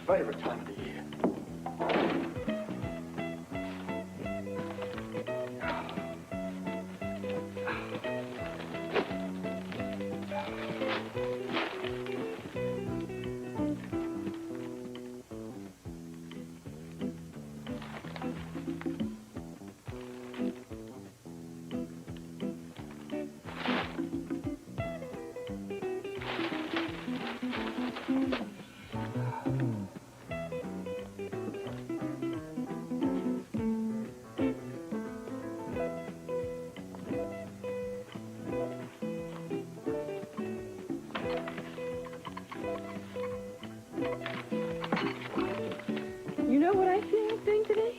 favorite time of the year. You know what I feel like doing today?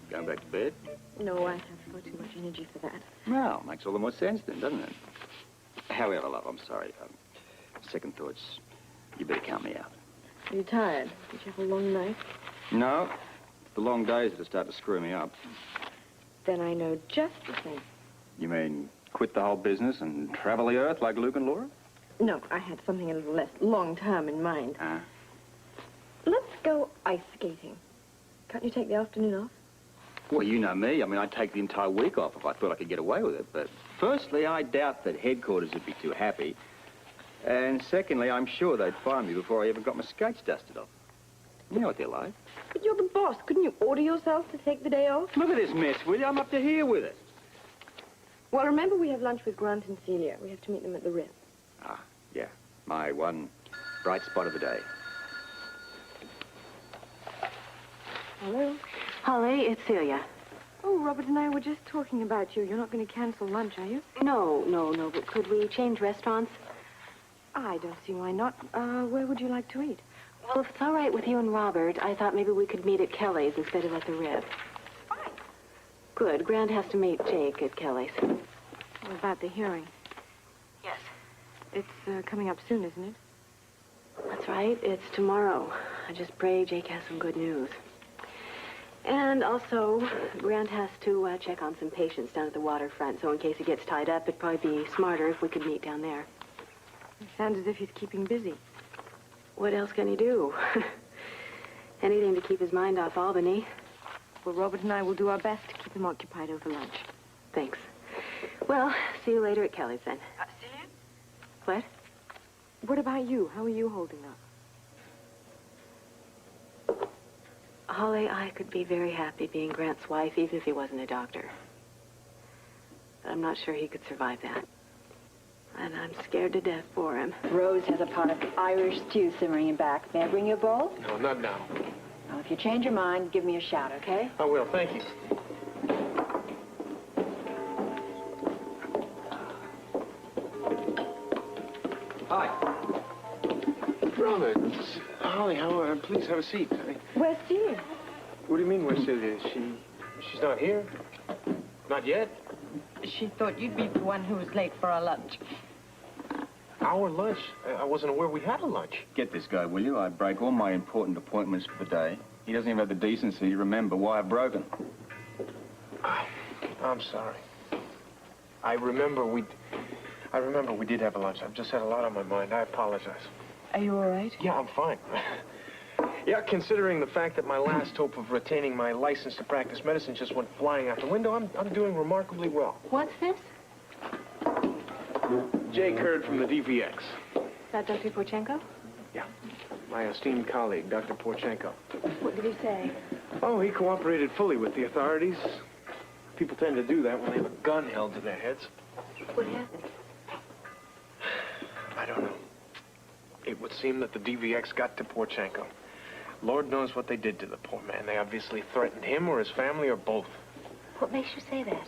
Going back to bed? No, I have far too much energy for that. Well, makes all the more sense then, doesn't it? However, love, I'm sorry. Second thoughts, you better count me out. Are you tired? Did you have a long night? No, it's the long days that start to screw me up. Then I know just the thing. You mean quit the whole business and travel the earth like Luke and Laura? No, I had something a little less long-term in mind. Ah. Let's go ice skating. Can't you take the afternoon off? Well, you know me. I mean, I'd take the entire week off if I thought I could get away with it. But firstly, I doubt that headquarters would be too happy. And secondly, I'm sure they'd fire me before I ever got my skates dusted off. You know what they're like. But you're the boss. Couldn't you order yourself to take the day off? Look at this mess, will you? I'm up to here with it. Well, remember we have lunch with Grant and Celia. We have to meet them at the Ritz. Ah, yeah. My one bright spot of the day. Hello? Holly, it's Celia. Oh, Robert and I were just talking about you. You're not going to cancel lunch, are you? No, but could we change restaurants? I don't see why not. Where would you like to eat? Well, if it's all right with you and Robert, I thought maybe we could meet at Kelly's instead of at the Ritz. Fine. Good. Grant has to meet Jake at Kelly's. What about the hearing? Yes. It's coming up soon, isn't it? That's right. It's tomorrow. I just pray Jake has some good news. And also, Grant has to check on some patients down at the waterfront, so in case he gets tied up, it'd probably be smarter if we could meet down there. It sounds as if he's keeping busy. What else can he do? Anything to keep his mind off Albany. Well, Robert and I will do our best to keep him occupied over lunch. Thanks. Well, see you later at Kelly's then. See you? What? What about you? How are you holding up? Holly, I could be very happy being Grant's wife, even if he wasn't a doctor. But I'm not sure he could survive that. And I'm scared to death for him. Rose has a pot of Irish stew simmering in back. May I bring you a bowl? No, not now. Well, if you change your mind, give me a shout, okay? I will, thank you. Hi. Robert, Holly, please have a seat. Where's Celia? What do you mean, where's Celia? She's not here? Not yet? She thought you'd be the one who was late for our lunch. Our lunch? I wasn't aware we had a lunch. Get this guy, will you? I break all my important appointments for the day. He doesn't even have the decency to remember why I've broken. I'm sorry. I remember we did have a lunch. I've just had a lot on my mind. I apologize. Are you all right? Yeah, I'm fine. Yeah, considering the fact that my last hope of retaining my license to practice medicine just went flying out the window, I'm doing remarkably well. What's this? Jake heard from the DVX. Is that Dr. Porchenko? Yeah, my esteemed colleague, Dr. Porchenko. What did he say? Oh, he cooperated fully with the authorities. People tend to do that when they have a gun held to their heads. What happened? I don't know. It would seem that the DVX got to Porchenko. Lord knows what they did to the poor man. They obviously threatened him or his family or both. What makes you say that?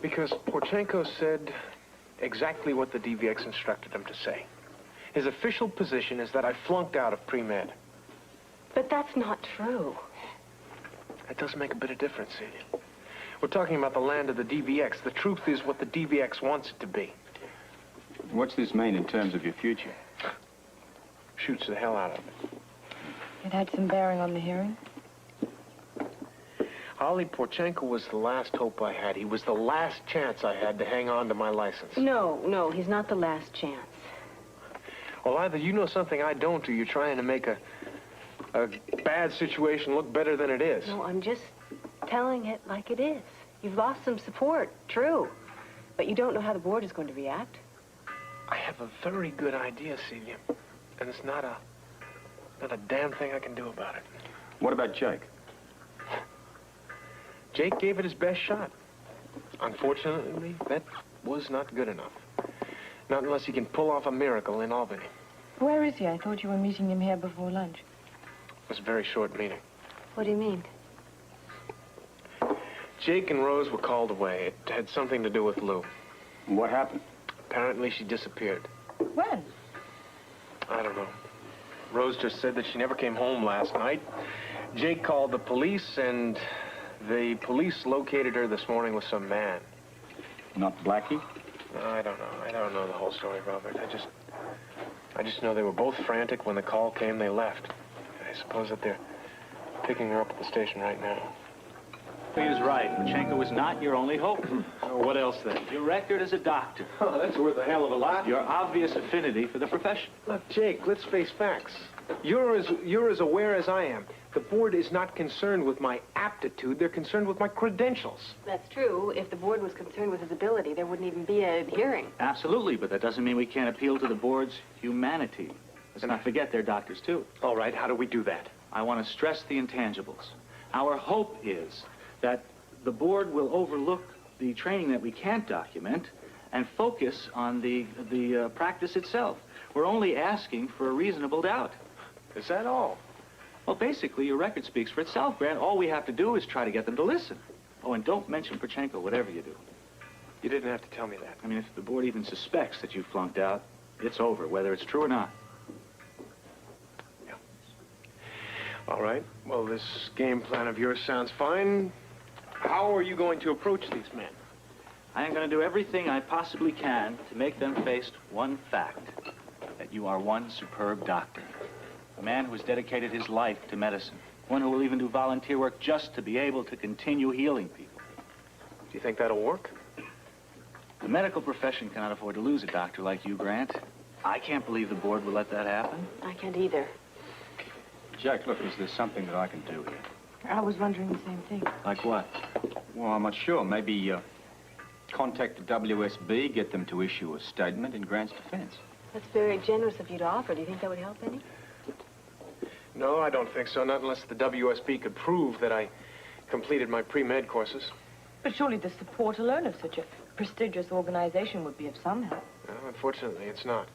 Because Porchenko said exactly what the DVX instructed him to say. His official position is that I flunked out of pre-med. But that's not true. That doesn't make a bit of difference, Celia. We're talking about the land of the DVX. The truth is what the DVX wants it to be. What's this mean in terms of your future? Shoots the hell out of it. It had some bearing on the hearing? Ollie Porchenko was the last hope I had. He was the last chance I had to hang on to my license. No, he's not the last chance. Well, either you know something I don't, or you're trying to make a bad situation look better than it is. No, I'm just telling it like it is. You've lost some support, true. But you don't know how the board is going to react. I have a very good idea, Celia. And it's not a damn thing I can do about it. What about Jake? Jake gave it his best shot. Unfortunately, that was not good enough. Not unless he can pull off a miracle in Albany. Where is he? I thought you were meeting him here before lunch. It was a very short meeting. What do you mean? Jake and Rose were called away. It had something to do with Lou. What happened? Apparently she disappeared. When? I don't know. Rose just said that she never came home last night. Jake called the police, and the police located her this morning with some man. Not Blackie? No, I don't know. I don't know the whole story, Robert. I just know they were both frantic. When the call came, they left. I suppose that they're picking her up at the station right now. He is right. Pachenko was not your only hope. What else, then? Your record as a doctor. Oh, that's worth a hell of a lot. Your obvious affinity for the profession. Look, Jake, let's face facts. You're as aware as I am. The board is not concerned with my aptitude. They're concerned with my credentials. That's true. If the board was concerned with his ability, there wouldn't even be a hearing. Absolutely, but that doesn't mean we can't appeal to the board's humanity. Let's not forget they're doctors, too. All right, how do we do that? I want to stress the intangibles. Our hope is that the board will overlook the training that we can't document and focus on the practice itself. We're only asking for a reasonable doubt. Is that all? Well, basically, your record speaks for itself, Grant. All we have to do is try to get them to listen. Oh, and don't mention Pachenko, whatever you do. You didn't have to tell me that. I mean, if the board even suspects that you flunked out, it's over, whether it's true or not. Yeah. All right. Well, this game plan of yours sounds fine. How are you going to approach these men? I am going to do everything I possibly can to make them face one fact, that you are one superb doctor. A man who has dedicated his life to medicine. One who will even do volunteer work just to be able to continue healing people. Do you think that'll work? The medical profession cannot afford to lose a doctor like you, Grant. I can't believe the board will let that happen. I can't either. Jack, look, is there something that I can do here? I was wondering the same thing. Like what? Well, I'm not sure. Maybe contact the WSB, get them to issue a statement in Grant's defense. That's very generous of you to offer. Do you think that would help any? No, I don't think so. Not unless the WSB could prove that I completed my pre-med courses. But surely the support alone of such a prestigious organization would be of some help. No, unfortunately, it's not.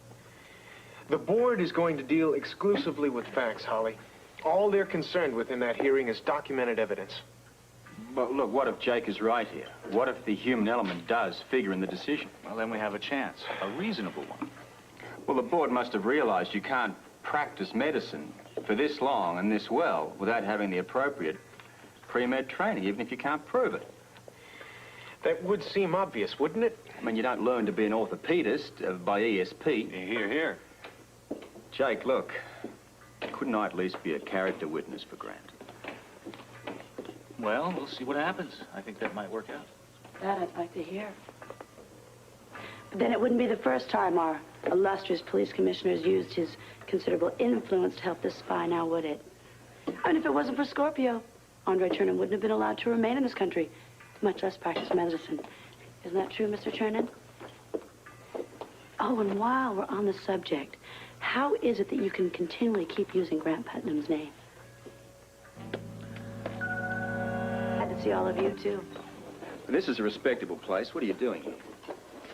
The board is going to deal exclusively with facts, Holly. All they're concerned with in that hearing is documented evidence. But look, what if Jake is right here? What if the human element does figure in the decision? Well, then we have a chance, a reasonable one. Well, the board must have realized you can't practice medicine for this long and this well without having the appropriate pre-med training, even if you can't prove it. That would seem obvious, wouldn't it? I mean, you don't learn to be an orthopedist by ESP. Here, here. Jake, look, couldn't I at least be a character witness for Grant? Well, we'll see what happens. I think that might work out. That I'd like to hear. But then it wouldn't be the first time our illustrious police commissioner has used his considerable influence to help this spy now, would it? I mean, if it wasn't for Scorpio, Andre Chernin wouldn't have been allowed to remain in this country, much less practice medicine. Isn't that true, Mr. Chernin? Oh, and while we're on the subject, how is it that you can continually keep using Grant Putnam's name? Glad to see all of you, too. This is a respectable place. What are you doing here?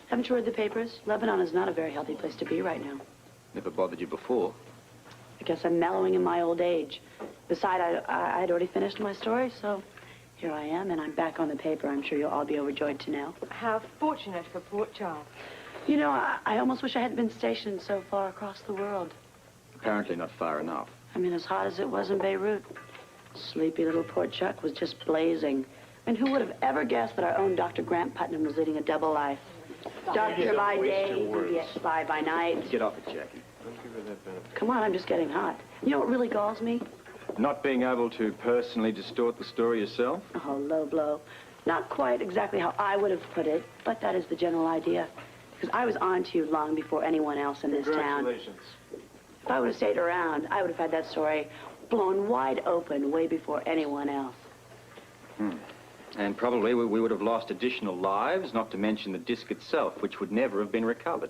Haven't you read the papers? Lebanon is not a very healthy place to be right now. Never bothered you before. I guess I'm mellowing in my old age. Besides, I'd already finished my story, so here I am, and I'm back on the paper. I'm sure you'll all be overjoyed to know. How fortunate for Port Charles. You know, I almost wish I hadn't been stationed so far across the world. Apparently not far enough. I mean, as hot as it was in Beirut, sleepy little Port Chuck was just blazing. And who would have ever guessed that our own Dr. Grant Putnam was leading a double life? Doctor by day, yet spy by night. Get off it, Jackie. Don't give her that benefit. Come on, I'm just getting hot. You know what really galls me? Not being able to personally distort the story yourself? Oh, low blow. Not quite exactly how I would have put it, but that is the general idea. Because I was on to you long before anyone else in this town. Congratulations. If I would have stayed around, I would have had that story blown wide open way before anyone else. And probably we would have lost additional lives, not to mention the disc itself, which would never have been recovered.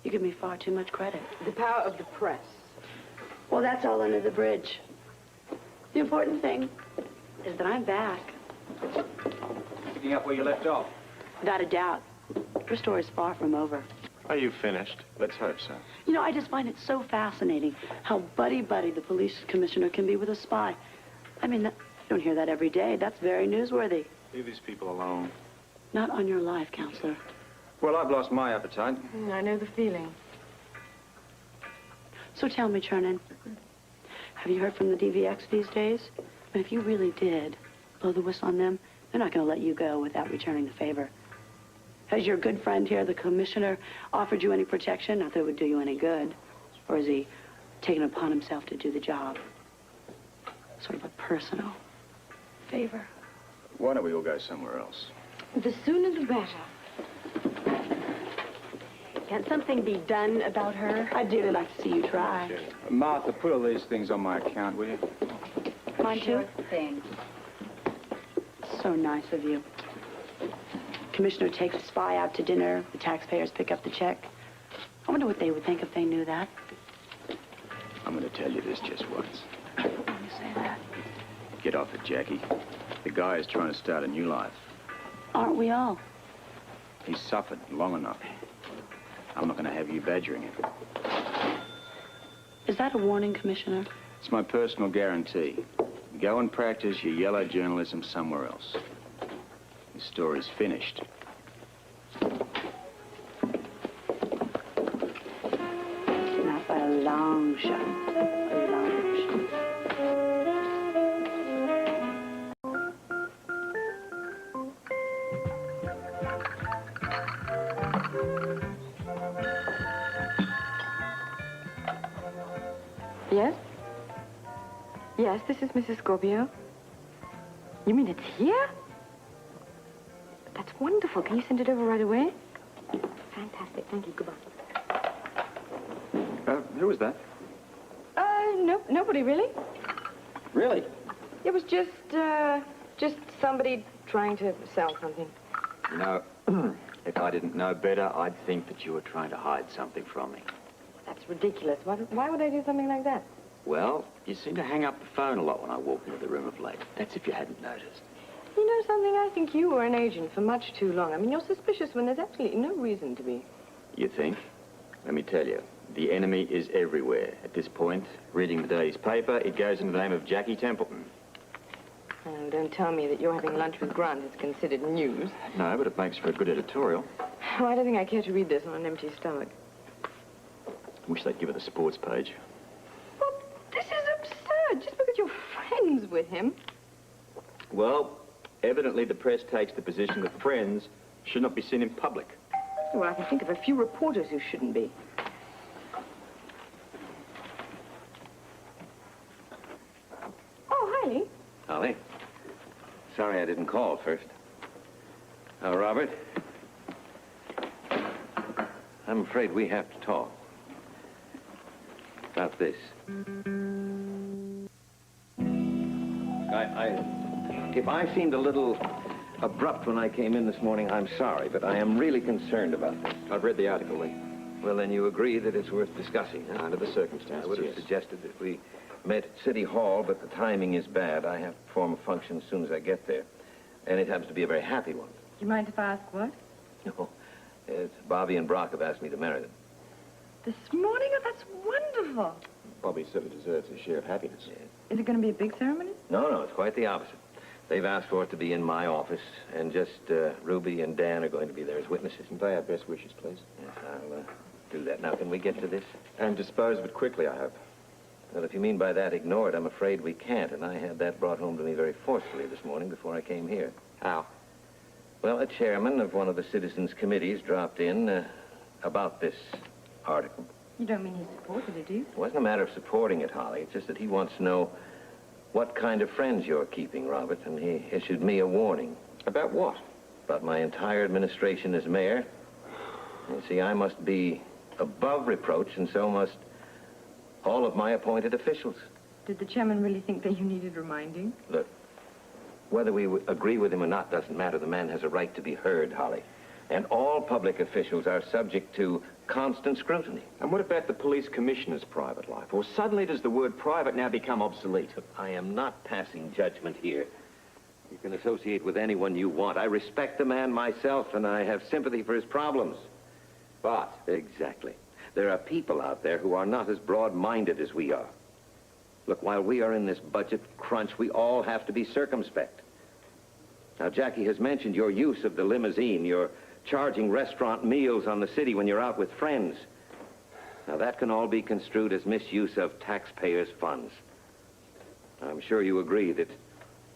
You give me far too much credit. The power of the press. Well, that's all under the bridge. The important thing is that I'm back. Picking up where you left off. Without a doubt. Your story's far from over. Are you finished? Let's hope so. You know, I just find it so fascinating how buddy-buddy the police commissioner can be with a spy. I mean, you don't hear that every day. That's very newsworthy. Leave these people alone. Not on your life, counselor. Well, I've lost my appetite. I know the feeling. So tell me, Chernin, have you heard from the DVX these days? But if you really did blow the whistle on them, they're not going to let you go without returning the favor. Has your good friend here, the commissioner, offered you any protection? Not that it would do you any good. Or has he taken upon himself to do the job? Sort of a personal favor. Why don't we all go somewhere else? The sooner the better. Can't something be done about her? I'd dearly like to see you try. Martha, put all these things on my account, will you? Mine too? Thing. So nice of you. Commissioner takes a spy out to dinner. The taxpayers pick up the check. I wonder what they would think if they knew that. I'm going to tell you this just once. When you say that. Get off it, Jackie. The guy is trying to start a new life. Aren't we all? He's suffered long enough. I'm not going to have you badgering him. Is that a warning, Commissioner? It's my personal guarantee. Go and practice your yellow journalism somewhere else. The story's finished. Not by a long shot. A long shot. Yes? Yes, this is Mrs. Scorpio. You mean it's here? That's wonderful. Can you send it over right away? Fantastic. Thank you. Goodbye. Who was that? No, nobody really. Really? It was just somebody trying to sell something. You know, if I didn't know better, I'd think that you were trying to hide something from me. That's ridiculous. Why would I do something like that? Well, you seem to hang up the phone a lot when I walk into the room of late. That's if you hadn't noticed. You know something? I think you were an agent for much too long. I mean, you're suspicious when there's absolutely no reason to be. You think? Let me tell you, the enemy is everywhere. At this point, reading the day's paper, it goes in the name of Jackie Templeton. Oh, don't tell me that you're having lunch with Grant is considered news. No, but it makes for a good editorial. Oh, I don't think I care to read this on an empty stomach. Wish they'd give it the sports page. Well, this is absurd. Just because you're friends with him. Well, evidently the press takes the position that friends should not be seen in public. Well, I can think of a few reporters who shouldn't be. Oh, hi. Holly. Sorry I didn't call first. Oh, Robert. I'm afraid we have to talk. About this. If I seemed a little abrupt when I came in this morning, I'm sorry, but I am really concerned about this. I've read the article, Lee. Well, then you agree that it's worth discussing, huh? Under the circumstances, I would have yes. suggested that we met at City Hall, but the timing is bad. I have to perform a function as soon as I get there. And it happens to be a very happy one. Do you mind if I ask what? No, it's Bobby and Brock have asked me to marry them. This morning? Oh, that's wonderful. Bobby certainly deserves his share of happiness. Yes. Is it going to be a big ceremony? No, it's quite the opposite. They've asked for it to be in my office, and just Ruby and Dan are going to be there as witnesses. And they have best wishes, please. Yes, I'll do that. Now, can we get to this? And dispose of it quickly, I hope. Well, if you mean by that ignore it, I'm afraid we can't, and I had that brought home to me very forcefully this morning before I came here. How? Well, a chairman of one of the citizens' committees dropped in about this article. You don't mean he supported it, do you? It wasn't a matter of supporting it, Holly. It's just that he wants to know what kind of friends you're keeping, Robert, and he issued me a warning. About what? About my entire administration as mayor. You see, I must be above reproach, and so must All of my appointed officials. Did the chairman really think that you needed reminding? Look, whether we agree with him or not doesn't matter. The man has a right to be heard, Holly. And all public officials are subject to constant scrutiny. And what about the police commissioner's private life? Or suddenly does the word private now become obsolete? I am not passing judgment here. You can associate with anyone you want. I respect the man myself, and I have sympathy for his problems. But, exactly. There are people out there who are not as broad-minded as we are. Look, while we are in this budget crunch, we all have to be circumspect. Now, Jackie has mentioned your use of the limousine, your charging restaurant meals on the city when you're out with friends. Now, that can all be construed as misuse of taxpayers' funds. I'm sure you agree that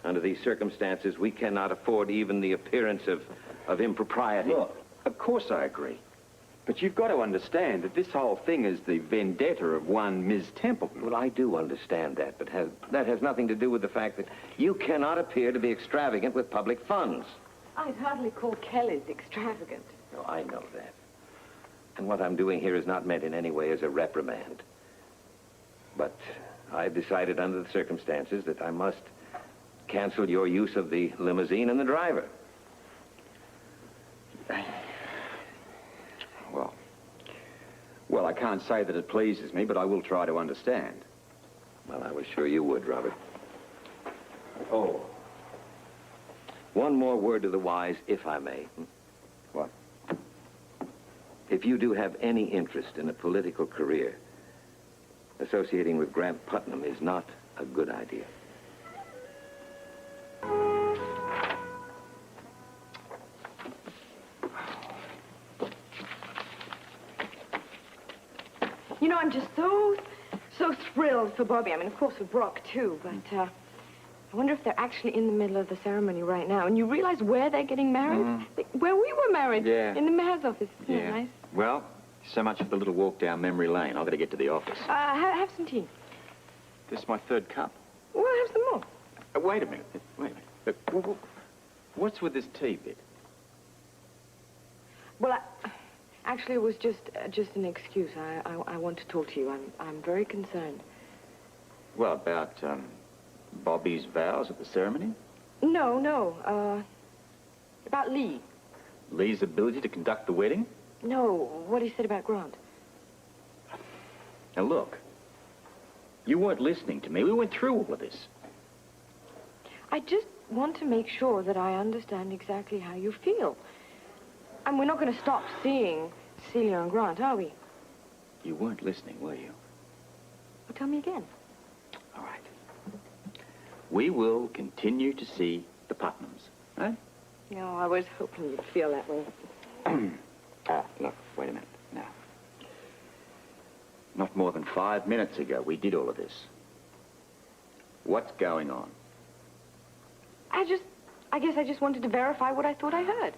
under these circumstances, we cannot afford even the appearance of impropriety. Look, of course I agree. But you've got to understand that this whole thing is the vendetta of one Ms. Templeton. Well, I do understand that, but that has nothing to do with the fact that you cannot appear to be extravagant with public funds. I'd hardly call Kelly's extravagant. No, I know that. And what I'm doing here is not meant in any way as a reprimand. But I've decided under the circumstances that I must cancel your use of the limousine and the driver. Well, I can't say that it pleases me, but I will try to understand. Well, I was sure you would, Robert. Oh. One more word to the wise, if I may. What? If you do have any interest in a political career, associating with Grant Putnam is not a good idea. You know, I'm just so thrilled for Bobby. I mean, of course, for Brock, too. But I wonder if they're actually in the middle of the ceremony right now. And you realize where they're getting married? Where we were married. Yeah. In the mayor's office. Isn't that nice? Well, so much for the little walk down memory lane. I've got to get to the office. Have some tea. This is my third cup. Well, have some more. Wait a minute. Wait a minute. Look, what's with this tea bit? Well, actually, it was just an excuse. I want to talk to you. I'm very concerned. Well, about Bobby's vows at the ceremony? No. About Lee. Lee's ability to conduct the wedding? No, what he said about Grant. Now, look. You weren't listening to me. We went through all of this. I just want to make sure that I understand exactly how you feel. And we're not going to stop seeing Celia and Grant, are we? You weren't listening, were you? Well, tell me again. All right. We will continue to see the Putnams, eh? No, I was hoping you'd feel that way. Look, wait a minute. Now. Not more than 5 minutes ago, we did all of this. What's going on? I guess I just wanted to verify what I thought I heard.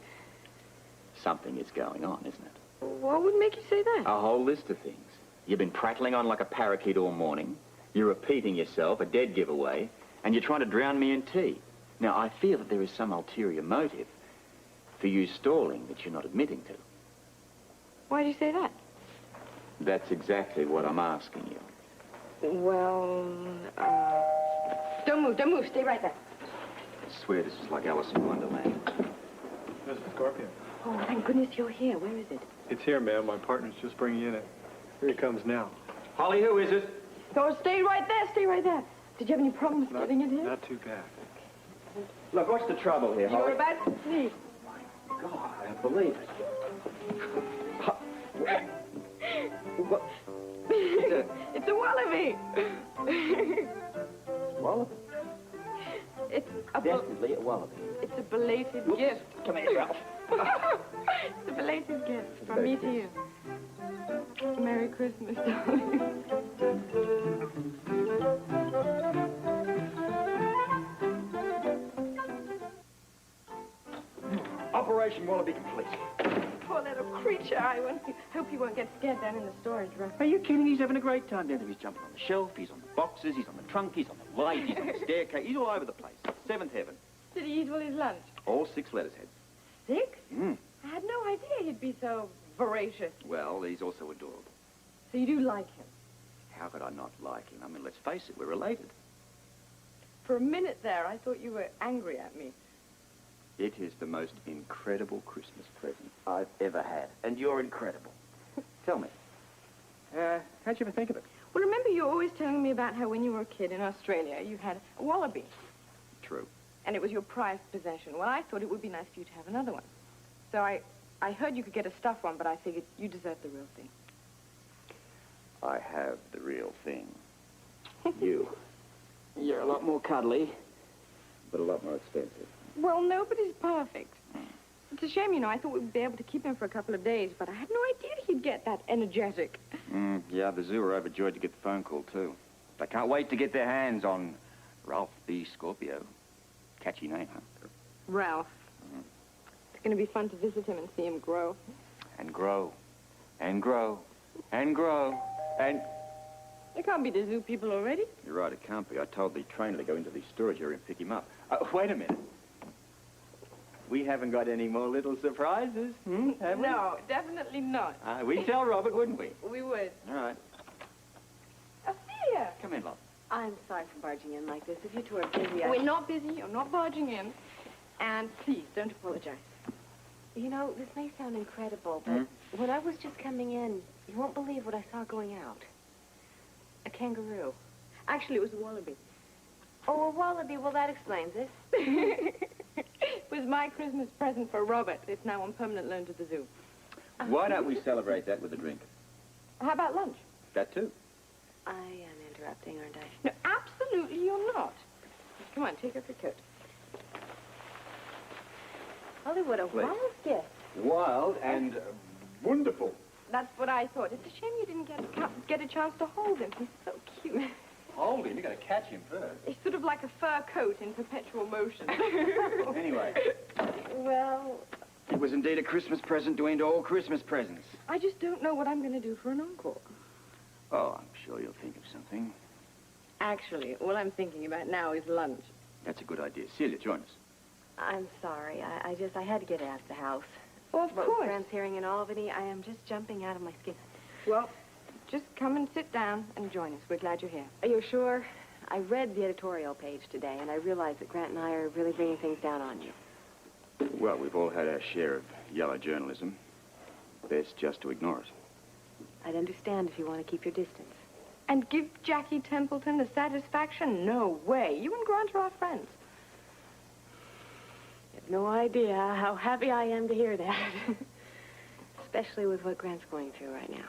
Something is going on, isn't it? What would make you say that? A whole list of things. You've been prattling on like a parakeet all morning. You're repeating yourself, a dead giveaway, and you're trying to drown me in tea. Now, I feel that there is some ulterior motive for you stalling that you're not admitting to. Why do you say that? That's exactly what I'm asking you. Well, don't move, stay right there. I swear this is like Alice in Wonderland. Mr. Scorpion. Oh, thank goodness you're here. Where is it? It's here, ma'am. My partner's just bringing in it. Here he comes now. Holly, who is it? Oh, stay right there. Did you have any problems getting in here? Not too bad. Look, what's the trouble here, Holly? You're about to sneeze. God, I don't believe it. What? It's a wallaby. Wallaby? It's a Definitely a wallaby. It's a belated gift. Come here, Ralph. It's a belated gift from me to you. Merry Christmas, darling. Operation Wallaby complete. Poor little creature. I hope he won't get scared down in the storage room. Are you kidding? He's having a great time down there. He's jumping on the shelf, he's on the boxes, he's on the trunk, he's on the light, he's on the staircase. He's all over the place. Seventh heaven. Did he eat all his lunch? All 6 letters heads. 6? I had no idea he'd be so voracious. Well, he's also adorable. So you do like him? How could I not like him? I mean, let's face it, we're related. For a minute there, I thought you were angry at me. It is the most incredible Christmas present I've ever had. And you're incredible. Tell me, how'd you ever think of it? Well, remember you were always telling me about how when you were a kid in Australia, you had a wallaby. True. And it was your prized possession. Well, I thought it would be nice for you to have another one. So I heard you could get a stuffed one, but I figured you deserved the real thing. I have the real thing. You. You're a lot more cuddly, but a lot more expensive. Well, nobody's perfect. It's a shame, you know. I thought we'd be able to keep him for a couple of days, but I had no idea he'd get that energetic. Yeah, the zoo are overjoyed to get the phone call, too. They can't wait to get their hands on Ralph B. Scorpio. Catchy name, huh? Ralph. It's going to be fun to visit him and see him grow. And grow. And grow. And grow. And... There can't be the zoo people already. You're right, it can't be. I told the trainer to go into the storage area and pick him up. Wait a minute. We haven't got any more little surprises, have we? No, definitely not. We'd tell Robert, wouldn't we? We would. All right. Ophelia! Come in, love. I'm sorry for barging in like this. If you two are busy, We're not busy. You're not barging in. And please, don't apologize. You know, this may sound incredible, but when I was just coming in, you won't believe what I saw going out. A kangaroo. Actually, it was a wallaby. Oh, a wallaby. Well, that explains it. It was my Christmas present for Robert. It's now on permanent loan to the zoo. Why don't we celebrate that with a drink? How about lunch? That, too. I am interrupting, aren't I? No, absolutely you're not. Come on, take off your coat. Holly, what a wild gift. Wild and wonderful. That's what I thought. It's a shame you didn't get a chance to hold him. He's so cute. Hold him. You got to catch him first. He's sort of like a fur coat in perpetual motion. Anyway. Well... It was indeed a Christmas present to end all Christmas presents. I just don't know what I'm going to do for an encore. Oh, I'm sure you'll think of something. Actually, all I'm thinking about now is lunch. That's a good idea. Celia, join us. I'm sorry. I had to get out of the house. Oh, of What course. with Grant's hearing in Albany, I am just jumping out of my skin. Well, just come and sit down and join us. We're glad you're here. Are you sure? I read the editorial page today, and I realized that Grant and I are really bringing things down on you. Well, we've all had our share of yellow journalism. Best just to ignore it. I'd understand if you want to keep your distance. And give Jackie Templeton the satisfaction? No way. You and Grant are our friends. You have no idea how happy I am to hear that. Especially with what Grant's going through right now.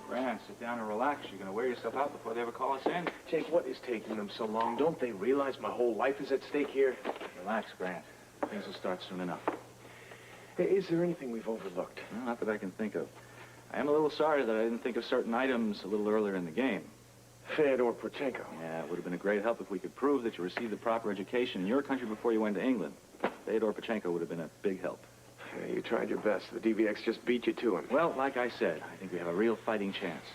Grant, sit down and relax. You're going to wear yourself out before they ever call us in. Jake, what is taking them so long? Don't they realize my whole life is at stake here? Relax, Grant. Things will start soon enough. Hey, is there anything we've overlooked? Well, not that I can think of. I am a little sorry that I didn't think of certain items a little earlier in the game. Fyodor Porchenko. Yeah, it would have been a great help if we could prove that you received the proper education in your country before you went to England. Fyodor Porchenko would have been a big help. Yeah, you tried your best. The DVX just beat you to him. Well, like I said, I think we have a real fighting chance.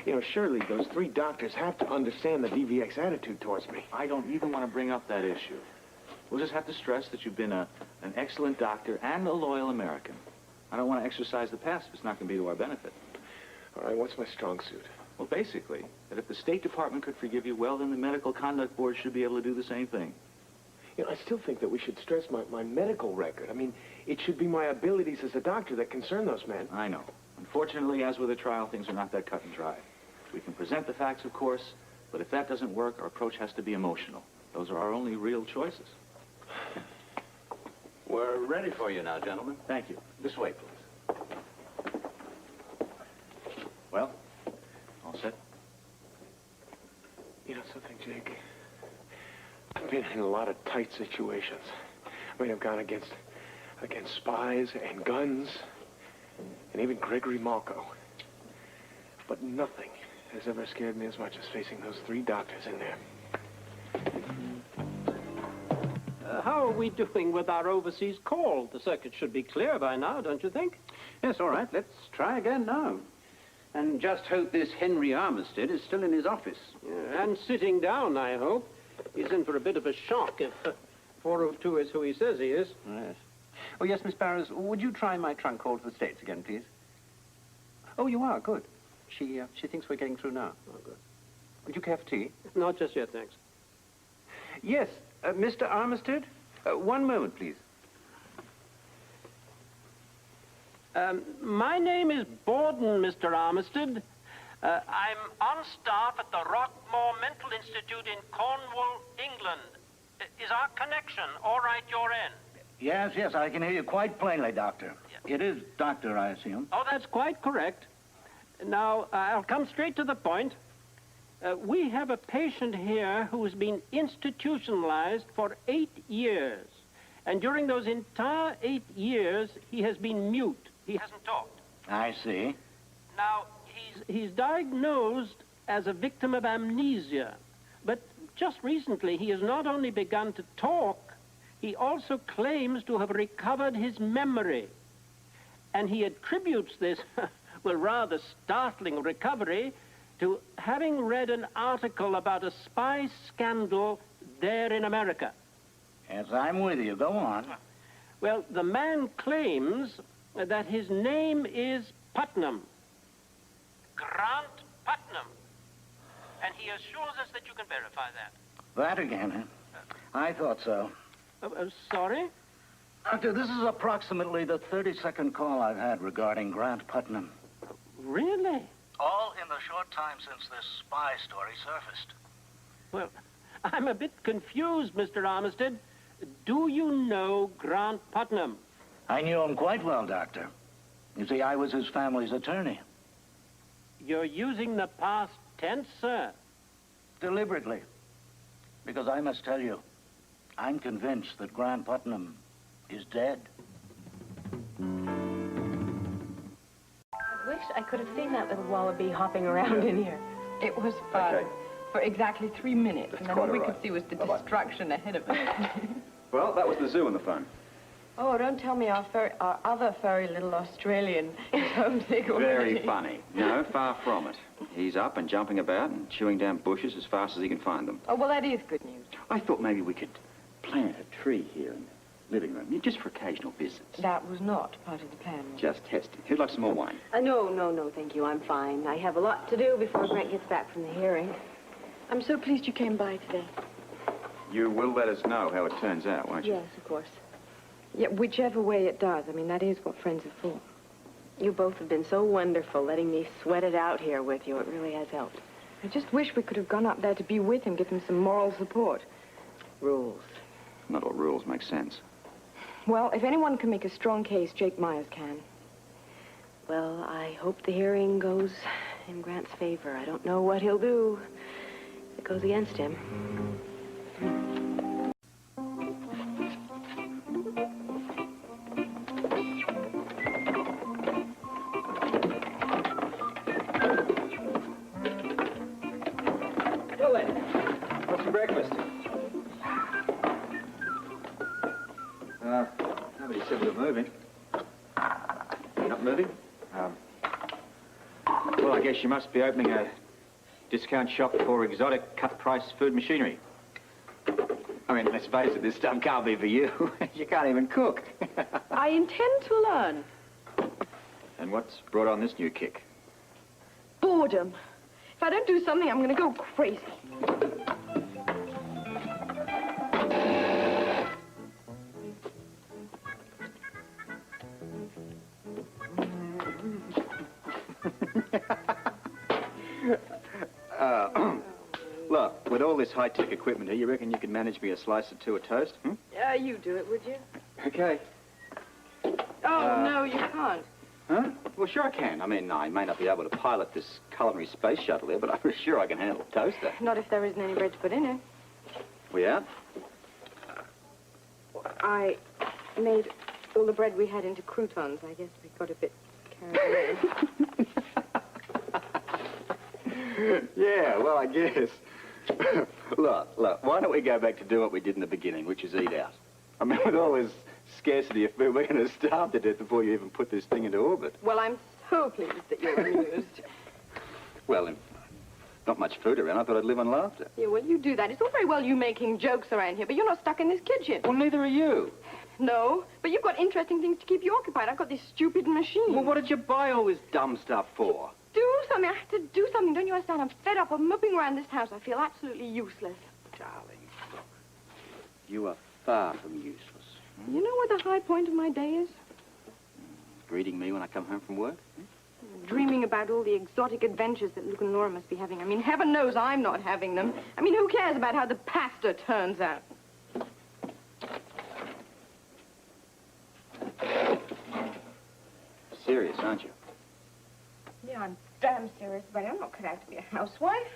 You know, surely those three doctors have to understand the DVX attitude towards me. I don't even want to bring up that issue. We'll just have to stress that you've been an excellent doctor and a loyal American. I don't want to exercise the past if it's not going to be to our benefit. All right, what's my strong suit? Well, basically, that if the State Department could forgive you, well, then the Medical Conduct Board should be able to do the same thing. You know, I still think that we should stress my medical record. I mean, it should be my abilities as a doctor that concern those men. I know. Unfortunately, as with a trial, things are not that cut and dry. We can present the facts, of course, but if that doesn't work, our approach has to be emotional. Those are our only real choices. We're ready for you now, gentlemen. Thank you. This way, please. Well, all set? You know something, Jake? I've been in a lot of tight situations. I mean, I've gone against spies and guns, and even Gregory Malko. But nothing has ever scared me as much as facing those three doctors in there. How are we doing with our overseas call? The circuit should be clear by now, don't you think? Yes, all right. Let's try again now. And just hope this Henry Armistead is still in his office. And sitting down, I hope. He's in for a bit of a shock if 402 is who he says he is. Yes. Oh, yes, Miss Barrows, would you try my trunk call to the States again, please? Oh, you are? Good. She thinks we're getting through now. Oh, good. Would you care for tea? Not just yet, thanks. Yes, Mr. Armistead? One moment, please. My name is Borden, Mr. Armistead. I'm on staff at the Rockmore Mental Institute in Cornwall, England. Is our connection all right your end? Yes, I can hear you quite plainly, Doctor. It is Doctor, I assume. Oh, that's quite correct. Now, I'll come straight to the point. We have a patient here who has been institutionalized for 8 years. And during those entire 8 years, he has been mute. He hasn't talked. I see. Now, he's diagnosed as a victim of amnesia. But just recently, he has not only begun to talk, he also claims to have recovered his memory. And he attributes this, well, rather startling recovery to having read an article about a spy scandal there in America. Yes, I'm with you. Go on. Well, the man claims that his name is Putnam. Grant Putnam. And he assures us that you can verify that. That again, huh? I thought so. Sorry? Doctor, this is approximately the 32nd call I've had regarding Grant Putnam. Really? All in the short time since this spy story surfaced. Well, I'm a bit confused, Mr. Armistead. Do you know Grant Putnam? I knew him quite well, Doctor. You see, I was his family's attorney. You're using the past tense, sir. Deliberately. Because I must tell you, I'm convinced that Grant Putnam is dead. I wish I could have seen that little wallaby hopping around in here. It was fun. Okay. For exactly 3 minutes. That's And then quite all we all could right. see was the Bye-bye. destruction ahead of us. Well, that was the zoo on the phone. Oh, don't tell me our other furry little Australian is homesick already. Very funny. No, far from it. He's up and jumping about and chewing down bushes as fast as he can find them. Oh, well, that is good news. I thought maybe we could plant a tree here in the living room, just for occasional visits. That was not part of the plan. Just testing. Who'd like some more wine? No, thank you. I'm fine. I have a lot to do before Grant gets back from the hearing. I'm so pleased you came by today. You will let us know how it turns out, won't you? Yes, of course. Yeah, whichever way it does. I mean, that is what friends are for. You both have been so wonderful letting me sweat it out here with you. It really has helped. I just wish we could have gone up there to be with him, give him some moral support. Rules. Not all rules make sense. Well, if anyone can make a strong case, Jake Myers can. Well, I hope the hearing goes in Grant's favor. I don't know what he'll do if it goes against him. Well then, what's for breakfast? Nobody said we were moving. You're not moving? Well, I guess you must be opening a discount shop for exotic cut-price food machinery. I mean, let's face it, this stuff can't be for you. You can't even cook. I intend to learn. And what's brought on this new kick? Boredom. If I don't do something, I'm going to go crazy. Look, with all this high-tech equipment here, you reckon you could manage me a slice or two of toast? Hmm? Yeah, you do it, would you? Okay. Oh, no, you can't. Huh? Well, sure I can. I mean, I may not be able to pilot this culinary space shuttle here, but I'm sure I can handle a toaster. Not if there isn't any bread to put in it. We out? I made all the bread we had into croutons. I guess we got a bit carried away. Yeah, well, I guess. Look, why don't we go back to do what we did in the beginning, which is eat out? I mean, with all this scarcity of food, we're going to starve to death before you even put this thing into orbit. Well, I'm so pleased that you're amused. Well, Not much food around. I thought I'd live on laughter. Yeah, well, you do that. It's all very well you making jokes around here, but you're not stuck in this kitchen. Well, neither are you. No, but you've got interesting things to keep you occupied. I've got this stupid machine. Well, what did you buy all this dumb stuff for? Do something. I have to do something. Don't you understand? I'm fed up of moping around this house. I feel absolutely useless. Darling, look. You are far from useless. You know what the high point of my day is? Greeting me when I come home from work? Dreaming about all the exotic adventures that Luke and Laura must be having. I mean, heaven knows I'm not having them. I mean, who cares about how the pasta turns out? Serious, aren't you? Yeah, I'm damn serious about it. I'm not cut out to be a housewife.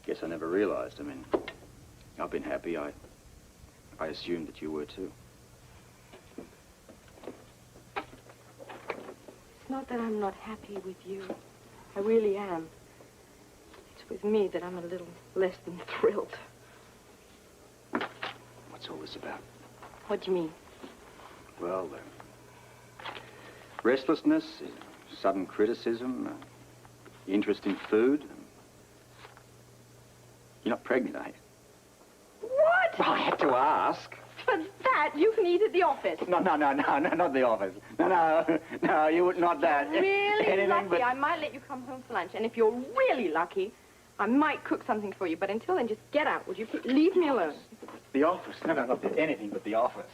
Guess I never realized. I mean, I've been happy. I assumed that you were too. It's not that I'm not happy with you. I really am. It's with me that I'm a little less than thrilled. What's all this about? What do you mean? Well, restlessness, sudden criticism, interest in food. You're not pregnant, are you? What? Well, I had to ask. For that, you can eat at the office. No, not the office. No, you would not that. Really Anything lucky, but... I might let you come home for lunch. And if you're really lucky, I might cook something for you. But until then, just get out, would you? Leave me alone. The office? No, anything but the office.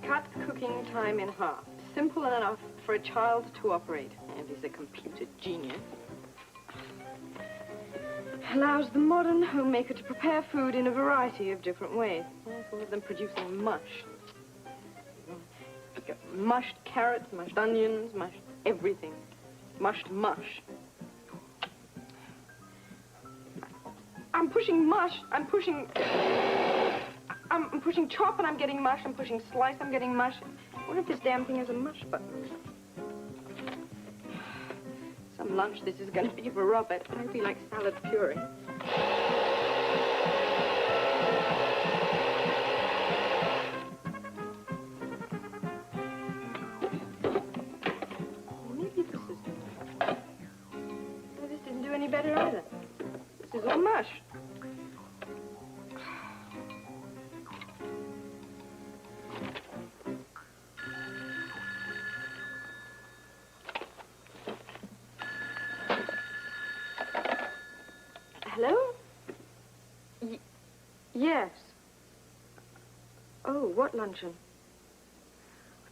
Cut cooking time in half. Simple enough for a child to operate. And he's a computer genius. Allows the modern homemaker to prepare food in a variety of different ways. Yes, all of them producing mush. Mushed carrots, mushed onions, mushed everything. Mushed mush. I'm pushing mush. I'm pushing chop and I'm getting mush. I'm pushing slice, I'm getting mush. I wonder if this damn thing has a mush button. Some lunch this is going to be for Robert. I feel like salad puree. Maybe this is... Well, this didn't do any better either. This is all mush. Hello? Yes. Oh, what luncheon?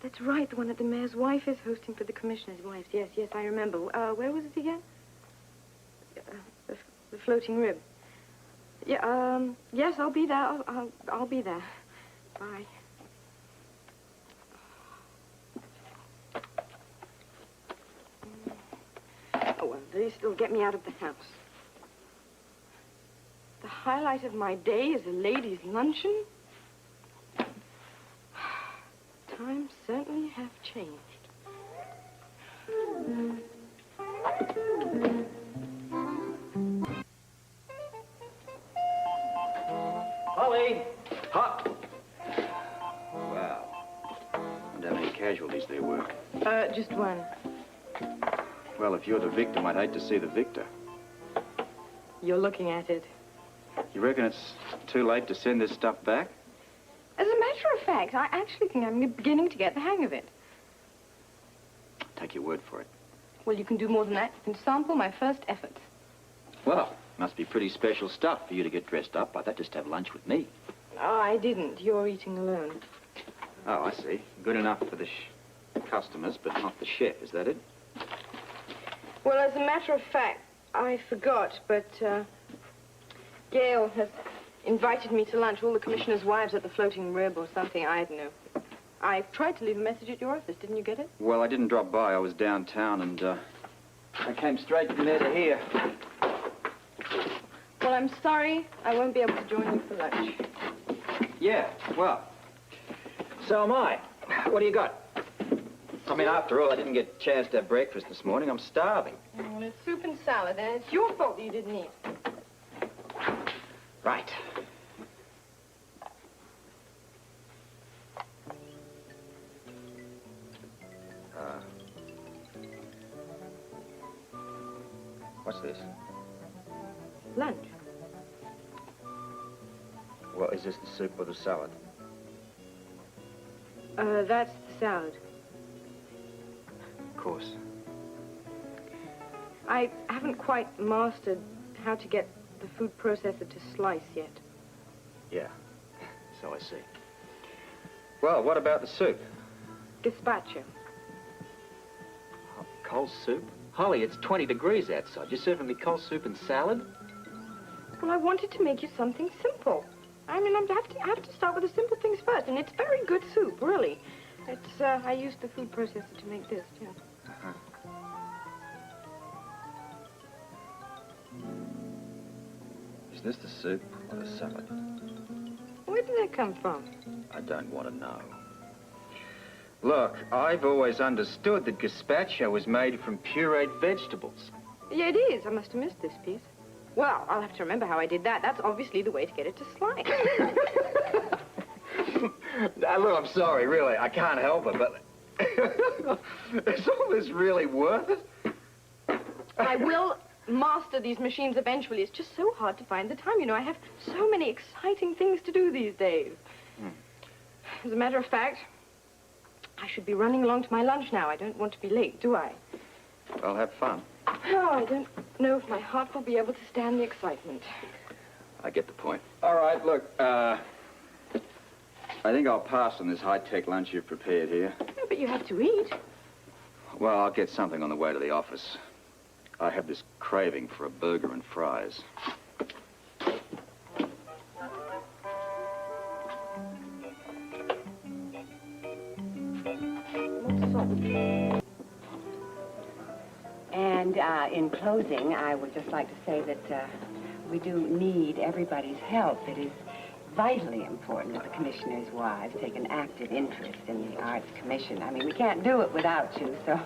That's right, the one that the mayor's wife is hosting for the commissioner's wives. Yes, I remember. Where was it again? The floating rib. Yeah, yes, I'll be there. I'll be there. Bye. Oh, well, at least it'll get me out of the house. The highlight of my day is a ladies' luncheon. Times certainly have changed. Holly! Hot! Wow. I wonder how many casualties there were. Just one. Well, if you're the victim, I'd hate to see the victor. You're looking at it. You reckon it's too late to send this stuff back? As a matter of fact, I actually think I'm beginning to get the hang of it. Take your word for it. Well, you can do more than that. You can sample my first efforts. Well, must be pretty special stuff for you to get dressed up like that just to have lunch with me. Oh, I didn't. You're eating alone. Oh, I see. Good enough for the customers, but not the chef. Is that it? Well, as a matter of fact, I forgot, but Gail has invited me to lunch, all the commissioner's wives at the floating rib or something. I don't know. I tried to leave a message at your office. Didn't you get it? Well, I didn't drop by. I was downtown, and I came straight from there to here. Well, I'm sorry. I won't be able to join you for lunch. Yeah, well, so am I. What do you got? I mean, after all, I didn't get a chance to have breakfast this morning. I'm starving. Well, it's soup and salad, and it's your fault that you didn't eat. Right. What's this? Lunch. Well, is this the soup or the salad? That's the salad. Of course. I haven't quite mastered how to get the food processor to slice yet. Yeah, so I see. Well, what about the soup? Gazpacho. Cold soup? Holly, it's 20 degrees outside. You're serving me cold soup and salad? Well, I wanted to make you something simple. I mean, I have to start with the simple things first, and it's very good soup, really. It's, I used the food processor to make this, yeah. Uh-huh. Is this the soup or the salad? Where did that come from? I don't want to know. Look, I've always understood that gazpacho was made from pureed vegetables. Yeah, it is. I must have missed this piece. Well, I'll have to remember how I did that. That's obviously the way to get it to slice. Now, look, I'm sorry, really. I can't help it, but... is all this really worth it? I will master these machines eventually. It's just so hard to find the time. You know, I have so many exciting things to do these days. As a matter of fact, I should be running along to my lunch now. I don't want to be late, do I? Well, have fun. Oh, I don't know if my heart will be able to stand the excitement. I get the point. All right, look, I think I'll pass on this high-tech lunch you've prepared here. Yeah, but you have to eat. Well, I'll get something on the way to the office. I have this craving for a burger and fries. And in closing, I would just like to say that we do need everybody's help. It is vitally important that the commissioners' wives take an active interest in the Arts Commission. I mean, we can't do it without you, so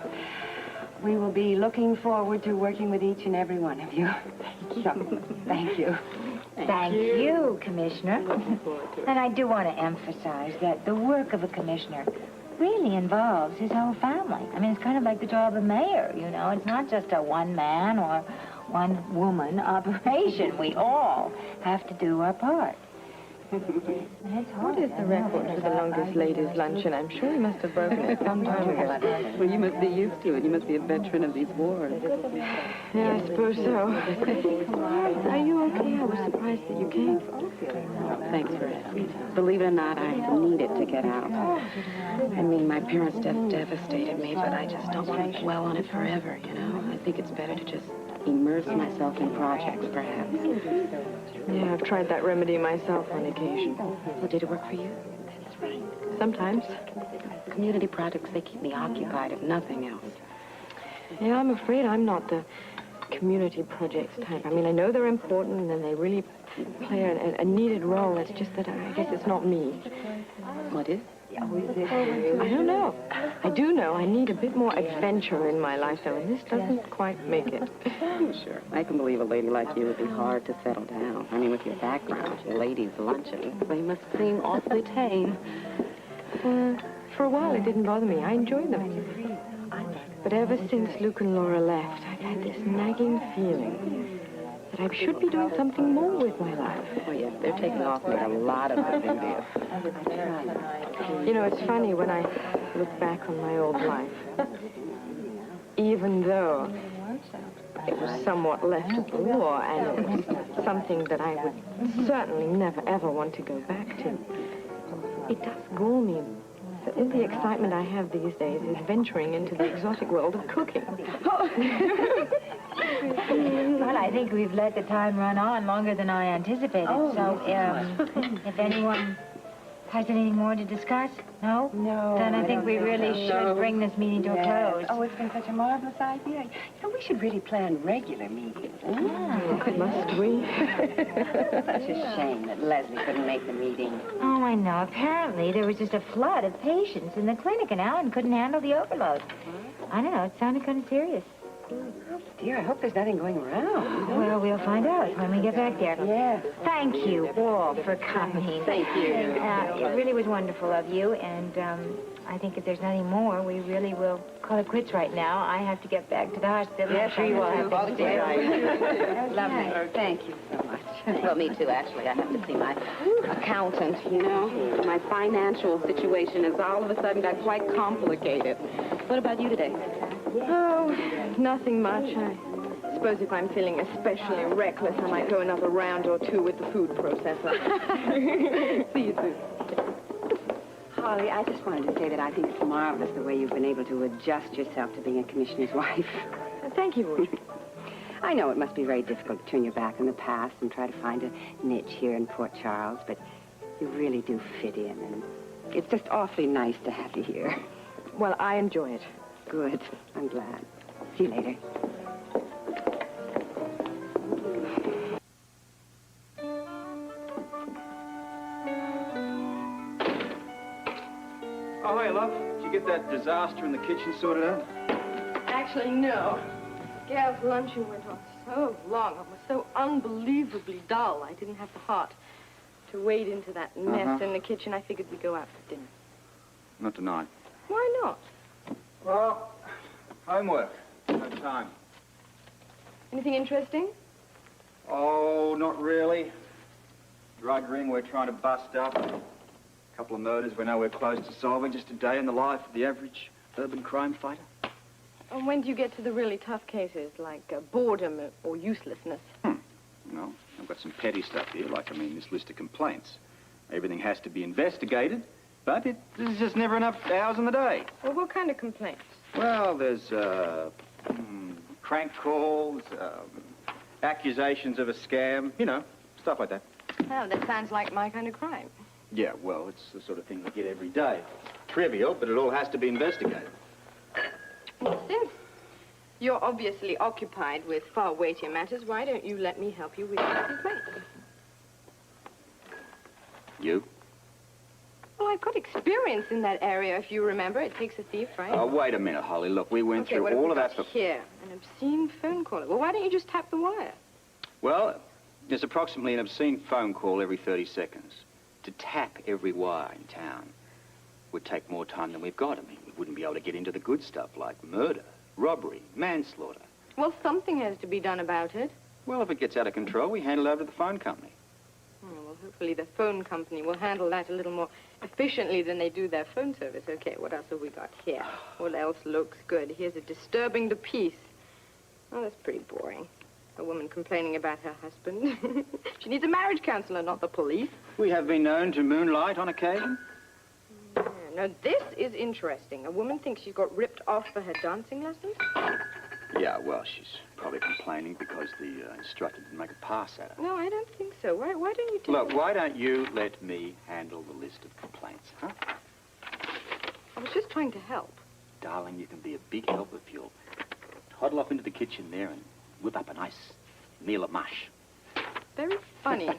we will be looking forward to working with each and every one of you. So, thank you. Thank you, Commissioner. And I do want to emphasize that the work of a commissioner really involves his whole family. I mean, it's kind of like the job of mayor, you know. It's not just a one-man or one-woman operation. We all have to do our part. What is the record for the longest ladies' luncheon? I'm sure you must have broken it some time ago. Well, you must be used to it. You must be a veteran of these wars. Yeah, I suppose so. Are you okay? I was surprised that you came. Thanks for it. Believe it or not, I needed to get out. I mean, my parents' death devastated me, but I just don't want to dwell on it forever, you know? I think it's better to just immerse myself in projects, perhaps. Yeah, I've tried that remedy myself on occasion. Well, did it work for you? That's right. Sometimes. Community projects, they keep me occupied, if nothing else. Yeah, I'm afraid I'm not the community projects type. I mean, I know they're important and they really play a needed role. It's just that I guess it's not me. What is? I don't know. I do know I need a bit more adventure in my life, though, and this doesn't quite make it. Sure. I can believe a lady like you would be hard to settle down. I mean, with your background, your ladies' luncheons, they must seem awfully tame. For a while, it didn't bother me. I enjoyed them. But ever since Luke and Laura left, I've had this nagging feeling that I should be doing something more with my life. Oh, yes, they're taking off me a lot of the duties. You know, it's funny when I look back on my old life. Even though it was somewhat left of the war and it was something that I would certainly never, ever want to go back to, it does gall me that the excitement I have these days is venturing into the exotic world of cooking. Well, I think we've let the time run on longer than I anticipated. So, if anyone has anything more to discuss? No? No. Then I think we really should bring this meeting to a close. Oh, it's been such a marvelous idea. You know, we should really plan regular meetings. Must we? Such a shame that Leslie couldn't make the meeting. Oh, I know. Apparently, there was just a flood of patients in the clinic, and Alan couldn't handle the overload. I don't know. It sounded kind of serious. Oh, dear, I hope there's nothing going around. Well, we'll find out when we get back there. Yeah. Thank you all for coming. Thank you. It really was wonderful of you, and I think if there's nothing more, we really will call it quits right now. I have to get back to the hospital. Yes, I'm sure you all have to stay. Lovely. Thank you so much. Well, me too, actually. I have to see my accountant, you know. My financial situation has all of a sudden got quite complicated. What about you today? Oh, nothing much. I suppose if I'm feeling especially reckless, I might go another round or two with the food processor. See you soon. Holly, I just wanted to say that I think it's marvelous the way you've been able to adjust yourself to being a commissioner's wife. Thank you, Audrey. I know it must be very difficult to turn your back on the past and try to find a niche here in Port Charles, but you really do fit in, and it's just awfully nice to have you here. Well, I enjoy it. Good. I'm glad. See you later. Oh, hey, love. Did you get that disaster in the kitchen sorted out? Actually, no. Gail's luncheon went on so long. It was so unbelievably dull. I didn't have the heart to wade into that mess in the kitchen. I figured we'd go out for dinner. Not tonight. Why not? Well, homework. No time. Anything interesting? Oh, not really. Drug ring we're trying to bust up. A couple of murders we're nowhere close to solving. Just a day in the life of the average urban crime fighter. And when do you get to the really tough cases, like boredom or uselessness? No, I've got some petty stuff here, like, this list of complaints. Everything has to be investigated, but there's just never enough hours in the day. Well, what kind of complaints? Well, there's, crank calls, accusations of a scam, stuff like that. Oh, that sounds like my kind of crime. Yeah, well, it's the sort of thing we get every day. Trivial, but it all has to be investigated. Well, since you're obviously occupied with far weightier matters, why don't you let me help you with your complaint? You? Well, I've got experience in that area, if you remember. It takes a thief, right? Oh, wait a minute, Holly. Look, we went through all of that stuff. Here, an obscene phone call. Well, why don't you just tap the wire? Well, there's approximately an obscene phone call every 30 seconds. To tap every wire in town would take more time than we've got. We wouldn't be able to get into the good stuff like murder, robbery, manslaughter. Well, something has to be done about it. Well, if it gets out of control, we hand it over to the phone company. Well, hopefully the phone company will handle that a little more efficiently than they do their phone service. Okay, what else have we got here? What else looks good? Here's a disturbing the peace. Oh, that's pretty boring. A woman complaining about her husband. She needs a marriage counselor, not the police. We have been known to moonlight on occasion. Yeah, now, this is interesting. A woman thinks she's got ripped off for her dancing lessons? Yeah, well, she's probably complaining because the instructor didn't make a pass at her. No, I don't think so. Why don't you take Look, why don't you let me handle the list of complaints, huh? I was just trying to help. Darling, you can be a big help if you'll toddle off into the kitchen there and whip up a nice meal of mush. Very funny.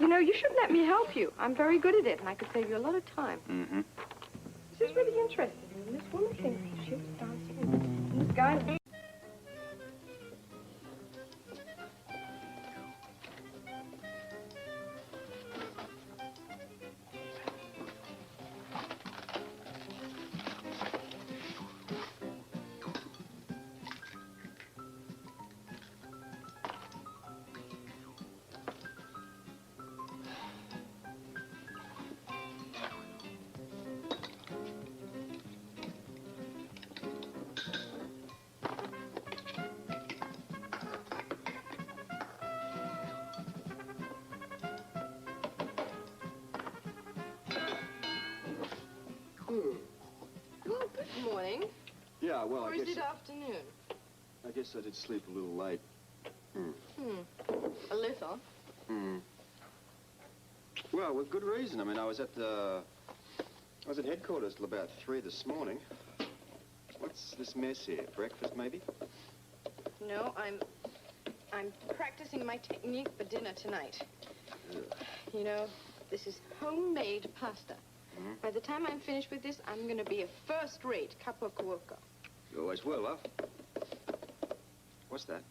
You should let me help you. I'm very good at it, and I could save you a lot of time. Mm-hmm. This is really interesting. This woman thinks she was dancing, and this guy... Well, good morning. Yeah, well, Or is it afternoon? I guess I did sleep a little late. A little. Well, with good reason. I was at headquarters till about 3 this morning. What's this mess here? Breakfast, maybe? No, I'm practicing my technique for dinner tonight. Ugh. This is homemade pasta. By the time I'm finished with this, I'm going to be a first-rate capo cuoco. You always will, love. What's that?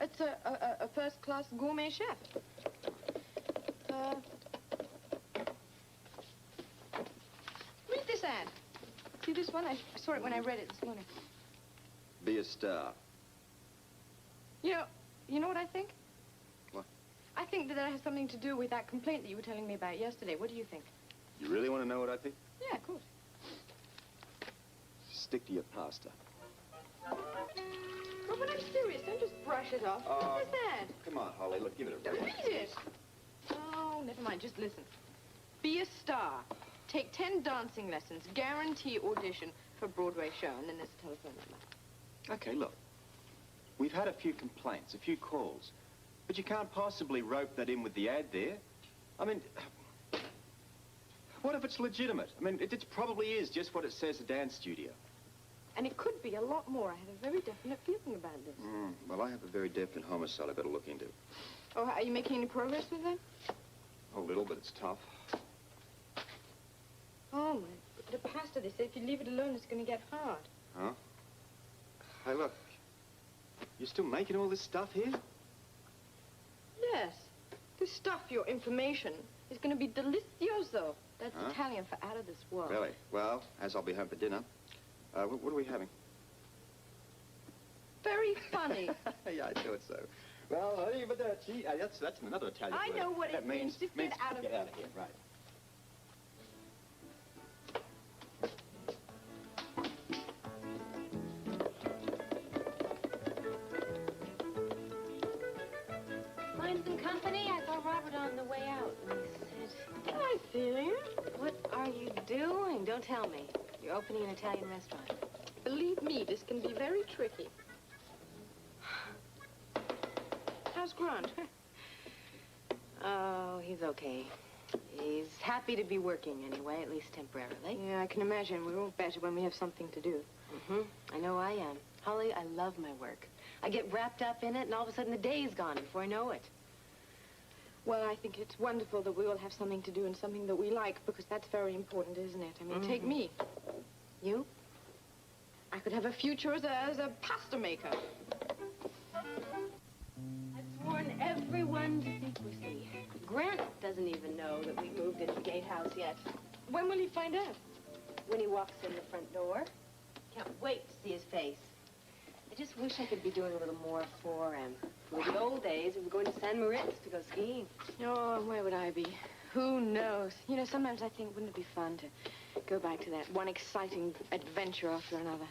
It's a first-class gourmet chef. Read this ad. See this one? I saw it when I read it this morning. Be a star. You know what I think? What? I think that has something to do with that complaint that you were telling me about yesterday. What do you think? You really want to know what I think? Yeah, of course. Stick to your pasta. Well, but I'm serious. Don't just brush it off. What's that? Come on, Holly. Look, give it a read. Read it. Oh, never mind. Just listen. Be a star. Take 10 dancing lessons. Guarantee audition for Broadway show. And then there's a telephone number. Okay, look. We've had a few complaints, a few calls. But you can't possibly rope that in with the ad there. I mean, what if it's legitimate? I mean, it probably is just what it says, a dance studio. And it could be a lot more. I have a very definite feeling about this. Well, I have a very definite homicide I've got to look into. Oh, are you making any progress with them? A little, but it's tough. Oh, my. The pastor, they say if you leave it alone, it's going to get hard. Huh? Hey, look. You're still making all this stuff here? Yes. This stuff, your information, is going to be delicioso. That's Italian for out of this world. Really? Well, as I'll be home for dinner, what are we having? Very funny. Yeah, I thought so. Well, arrivederci. That's another Italian I word. know what that it means. Just get out of here. Right. Find some company? I saw Robert on the way out. And he said, Hi, Celia. what are you doing? Don't tell me. You're opening an Italian restaurant. Believe me, this can be very tricky. How's Grant? Oh, he's okay. He's happy to be working anyway, at least temporarily. Yeah, I can imagine. We're all better when we have something to do. I know I am. Holly, I love my work. I get wrapped up in it, and all of a sudden the day's gone before I know it. Well, I think it's wonderful that we all have something to do and something that we like, because that's very important, isn't it? I mean, take me. You? I could have a future as a pasta maker. I've sworn everyone to secrecy. Grant doesn't even know that we moved into the gatehouse yet. When will he find out? When he walks in the front door. Can't wait to see his face. I just wish I could be doing a little more for him. For the old days, we were going to San Moritz to go skiing. Oh, where would I be? Who knows? You know, sometimes I think, wouldn't it be fun to go back to that one exciting adventure after another?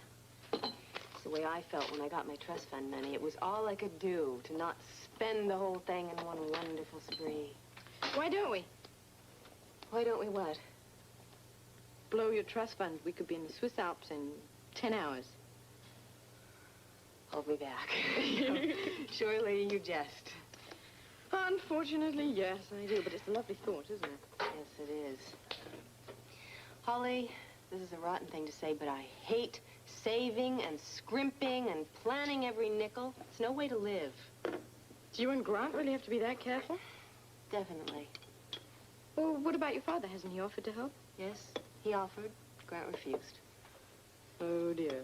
It's the way I felt when I got my trust fund money. It was all I could do to not spend the whole thing in one wonderful spree. Why don't we? Why don't we what? Blow your trust fund. We could be in the Swiss Alps in 10 hours. Hold me back. Surely you jest. Unfortunately, yes, I do. But it's a lovely thought, isn't it? Yes, it is. Holly, this is a rotten thing to say, but I hate saving and scrimping and planning every nickel. It's no way to live. Do you and Grant really have to be that careful? Definitely. Well, what about your father? Hasn't he offered to help? Yes, he offered. Grant refused. Oh, dear.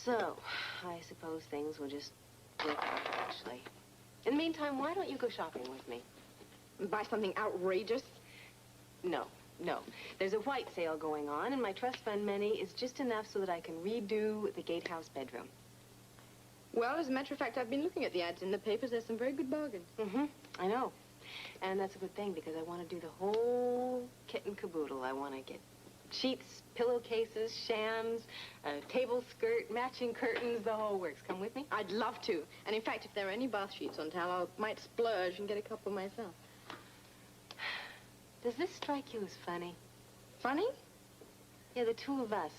So, I suppose things will just work out eventually. In the meantime, why don't you go shopping with me? Buy something outrageous? No. There's a white sale going on, and my trust fund money is just enough so that I can redo the gatehouse bedroom. Well, as a matter of fact, I've been looking at the ads in the papers. There's some very good bargains. I know. And that's a good thing, because I want to do the whole kit and caboodle. I want to get sheets, pillowcases, shams, a table skirt, matching curtains, the whole works. Come with me? I'd love to. And in fact, if there are any bath sheets on towel, I might splurge and get a couple myself. Does this strike you as funny? Funny? Yeah, the two of us.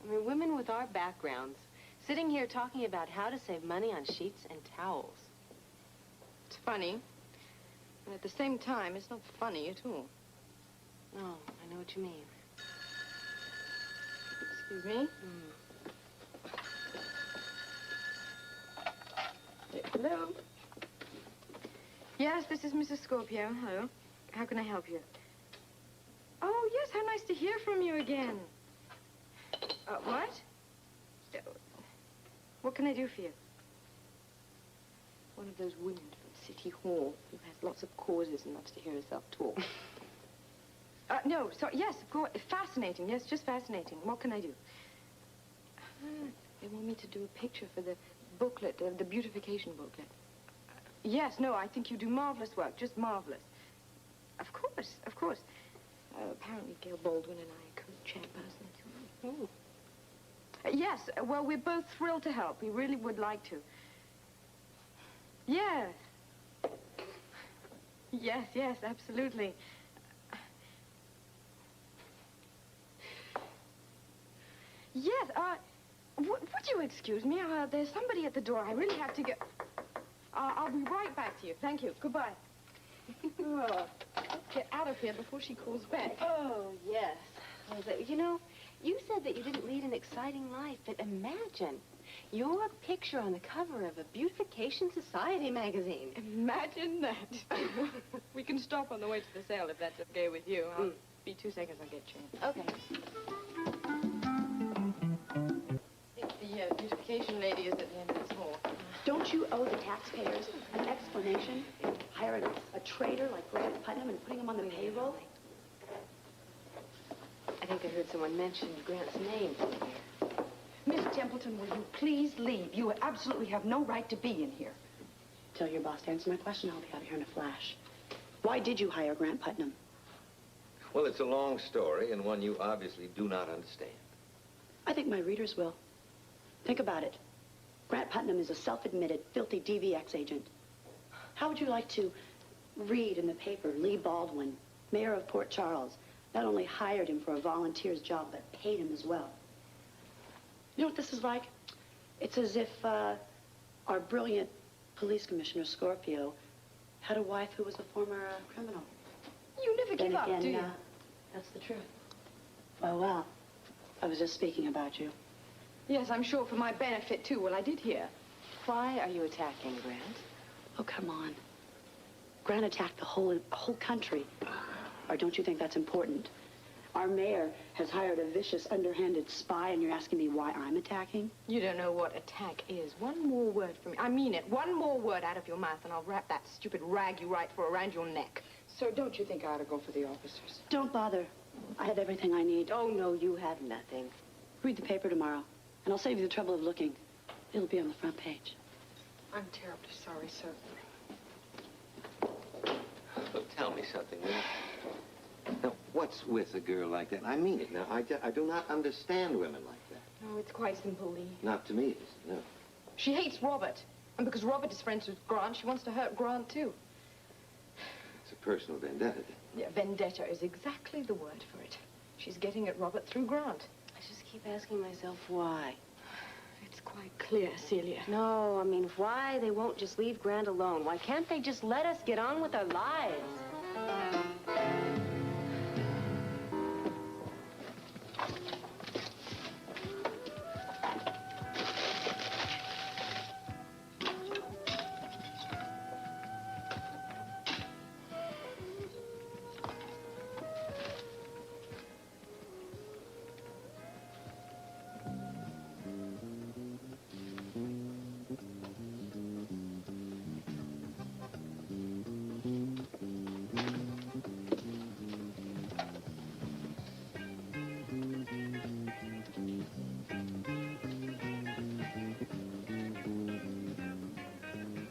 I mean, women with our backgrounds, sitting here talking about how to save money on sheets and towels. It's funny. And at the same time, it's not funny at all. No, I know what you mean. Excuse me? Hello? Yes, this is Mrs. Scorpio. Hello. How can I help you? Oh, yes, how nice to hear from you again. What? What can I do for you? One of those women from City Hall who has lots of causes and loves to hear herself talk. No, sorry, yes, of course. Fascinating, yes, just fascinating. What can I do? They want me to do a picture for the booklet, the beautification booklet. Yes, no, I think you do marvelous work, just marvelous. Of course, of course. Apparently Gail Baldwin and I are co-chairpersons. Oh. Yes, well, we're both thrilled to help. We really would like to. Yes. Yes, yes, absolutely. Yes, would you excuse me? There's somebody at the door. I really have to go. I'll be right back to you. Thank you. Goodbye. Oh, let's get out of here before she calls back. Oh, yes. You know, you said that you didn't lead an exciting life, but imagine your picture on the cover of a Beautification Society magazine. Imagine that. We can stop on the way to the sale if that's okay with you. I'll be 2 seconds. I'll get changed. Okay. The beautification lady is at the end of this hall. Don't you owe the taxpayers an explanation? Hiring a traitor like Grant Putnam and putting him on the payroll? I think I heard someone mention Grant's name. Miss Templeton, will you please leave? You absolutely have no right to be in here. Tell your boss to answer my question. I'll be out of here in a flash. Why did you hire Grant Putnam? Well, it's a long story and one you obviously do not understand. I think my readers will. Think about it. Grant Putnam is a self-admitted, filthy DVX agent. How would you like to read in the paper Lee Baldwin, mayor of Port Charles, not only hired him for a volunteer's job, but paid him as well? You know what this is like? It's as if our brilliant police commissioner, Scorpio, had a wife who was a former criminal. You never give up, do you? That's the truth. Well, I was just speaking about you. Yes, I'm sure for my benefit, too. Well, I did hear. Why are you attacking Grant? Oh, come on. Grant attacked the whole country. Or don't you think that's important? Our mayor has hired a vicious, underhanded spy, and you're asking me why I'm attacking? You don't know what attack is. One more word from me. I mean it. One more word out of your mouth, and I'll wrap that stupid rag you write for around your neck. So don't you think I ought to go for the officers? Don't bother. I have everything I need. Oh, no, you have nothing. Read the paper tomorrow, and I'll save you the trouble of looking. It'll be on the front page. I'm terribly sorry, sir. Look, tell me something, will you? Now, what's with a girl like that? I mean it. Now, I do not understand women like that. Oh, it's quite simple, Lee. Not to me, it isn't, no. She hates Robert. And because Robert is friends with Grant, she wants to hurt Grant, too. It's a personal vendetta, then. Yeah, vendetta is exactly the word for it. She's getting at Robert through Grant. I just keep asking myself why. It's quite clear, Celia. No, I mean, why they won't just leave Grant alone? Why can't they just let us get on with our lives?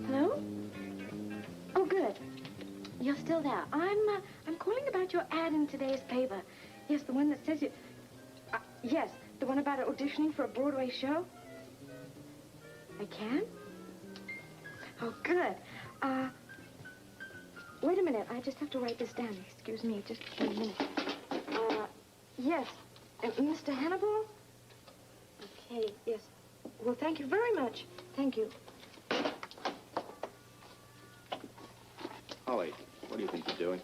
Hello? Oh, good. You're still there. I'm calling about your ad in today's paper. Yes, the one that says you... yes, the one about auditioning for a Broadway show. I can? Oh, good. Wait a minute. I just have to write this down. Excuse me, just a minute. Yes. Mr. Hannibal? Okay, yes. Well, thank you very much. Thank you. Holly, what do you think you're doing?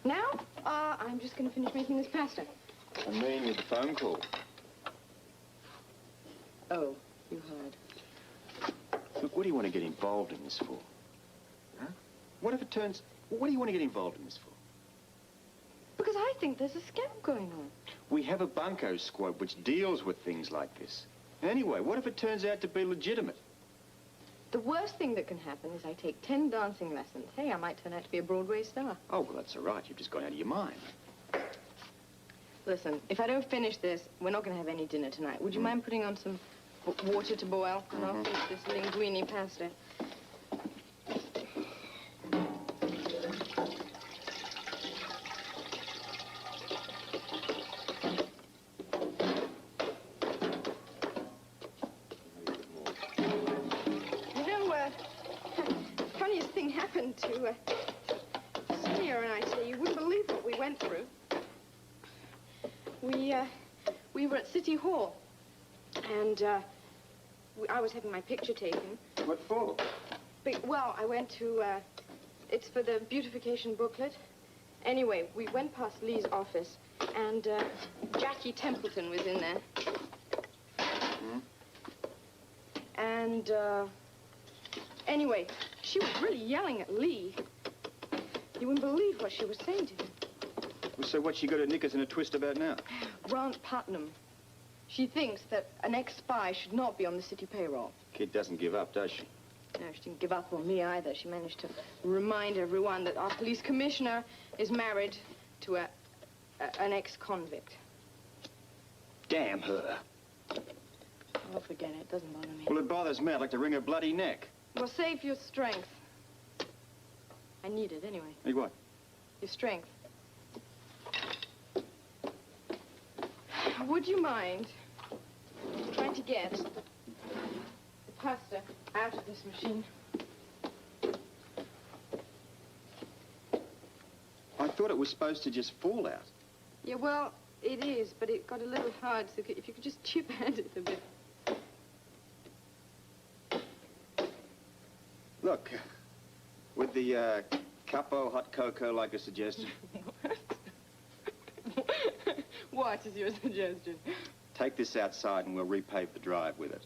Now? I'm just going to finish making this pasta. I mean with the phone call. Oh, you heard. Look, what do you want to get involved in this for? Huh? What if it turns... What do you want to get involved in this for? Because I think there's a scam going on. We have a bunco squad which deals with things like this. Anyway, what if it turns out to be legitimate? The worst thing that can happen is I take 10 dancing lessons. Hey, I might turn out to be a Broadway star. Oh, well, that's all right. You've just gone out of your mind. Listen, if I don't finish this, we're not going to have any dinner tonight. Would you mind putting on some water to boil? And I'll finish this linguine pasta. Funniest thing happened to Sonia and I today. You wouldn't believe what we went through. We were at City Hall, and I was having my picture taken. What for? Well, I went to, it's for the beautification booklet. Anyway, we went past Lee's office, and Jackie Templeton was in there. And, anyway, she was really yelling at Lee. You wouldn't believe what she was saying to him. Well, so what's she got her knickers in a twist about now? Grant Putnam. She thinks that an ex-spy should not be on the city payroll. Kid doesn't give up, does she? No, she didn't give up on me either. She managed to remind everyone that our police commissioner is married to an ex-convict. Damn her. Oh, forget it. It doesn't bother me. Well, it bothers me. I'd like to wring her bloody neck. Well, save your strength. I need it anyway. Hey, what? Your strength. Would you mind trying to get the pasta out of this machine? I thought it was supposed to just fall out. Yeah, well, it is, but it got a little hard, so if you could just chip at it a bit. Look, with the capo hot cocoa like I suggested. What is your suggestion? Take this outside and we'll repave the drive with it.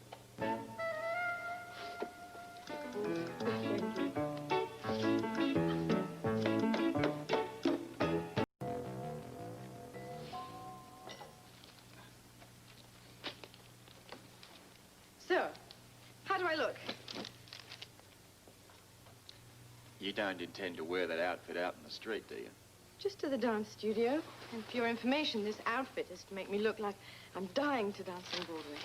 So, how do I look? You don't intend to wear that outfit out in the street, do you? Just to the dance studio. And for your information, this outfit is to make me look like I'm dying to dance on Broadway.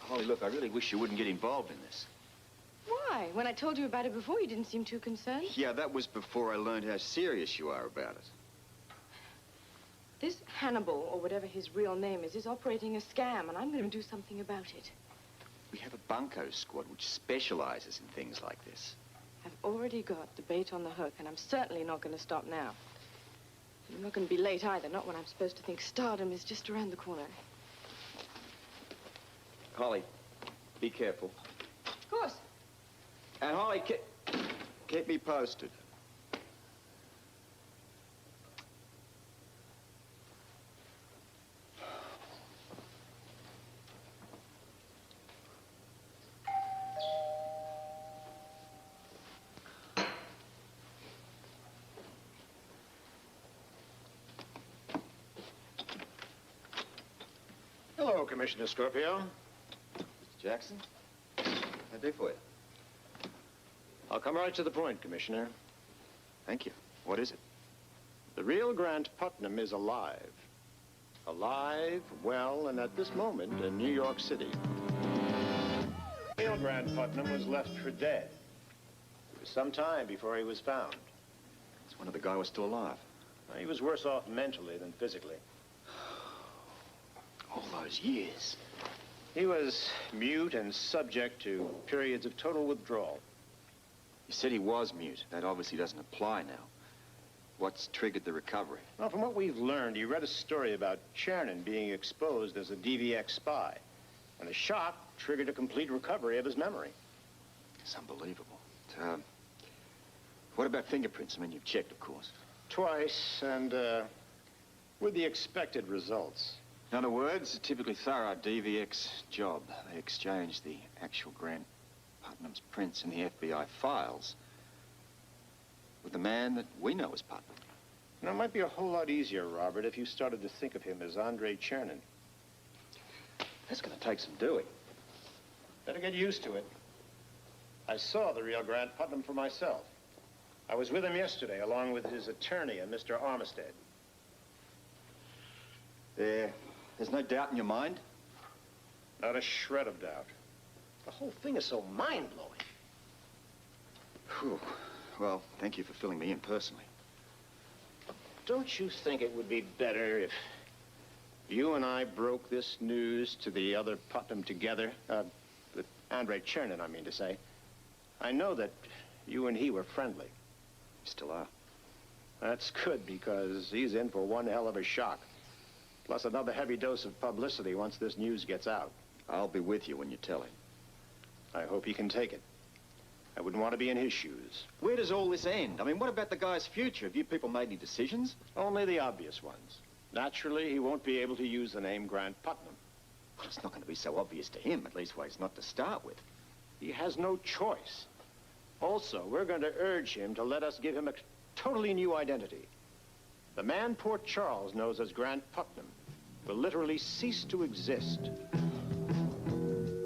Holly, look, I really wish you wouldn't get involved in this. Why? When I told you about it before, you didn't seem too concerned. Yeah, that was before I learned how serious you are about it. This Hannibal, or whatever his real name is operating a scam, and I'm going to do something about it. We have a bunco squad which specializes in things like this. I've already got the bait on the hook, and I'm certainly not going to stop now. I'm not going to be late either, not when I'm supposed to think stardom is just around the corner. Holly, be careful. Of course. And Holly, keep me posted. Hello, Commissioner Scorpio. Mr. Jackson, how'd I do for you? I'll come right to the point, Commissioner. Thank you. What is it? The real Grant Putnam is alive. Alive, well, and at this moment in New York City. The real Grant Putnam was left for dead. It was some time before he was found. It's one of the guy was still alive. He was worse off mentally than physically. All those years. He was mute and subject to periods of total withdrawal. You said he was mute. That obviously doesn't apply now. What's triggered the recovery? Well, from what we've learned, he read a story about Chernin being exposed as a DVX spy. And the shock triggered a complete recovery of his memory. It's unbelievable. What about fingerprints? I mean, you've checked, of course. Twice, and with the expected results. In other words, a typically thorough DVX job. They exchanged the actual Grant Putnam's prints in the FBI files with the man that we know as Putnam. Now, it might be a whole lot easier, Robert, if you started to think of him as Andre Chernin. That's going to take some doing. Better get used to it. I saw the real Grant Putnam for myself. I was with him yesterday, along with his attorney and Mr. Armistead. There's no doubt in your mind? Not a shred of doubt. The whole thing is so mind-blowing. Whew. Well, thank you for filling me in personally. Don't you think it would be better if you and I broke this news to the other Putnam together? With Andre Chernin, I mean to say. I know that you and he were friendly. You still are. That's good, because he's in for one hell of a shock. Plus another heavy dose of publicity once this news gets out. I'll be with you when you tell him. I hope he can take it. I wouldn't want to be in his shoes. Where does all this end? I mean, what about the guy's future? Have you people made any decisions? Only the obvious ones. Naturally, he won't be able to use the name Grant Putnam. Well, it's not going to be so obvious to him, at least ways not to start with. He has no choice. Also, we're going to urge him to let us give him a totally new identity. The man Port Charles knows as Grant Putnam will literally cease to exist.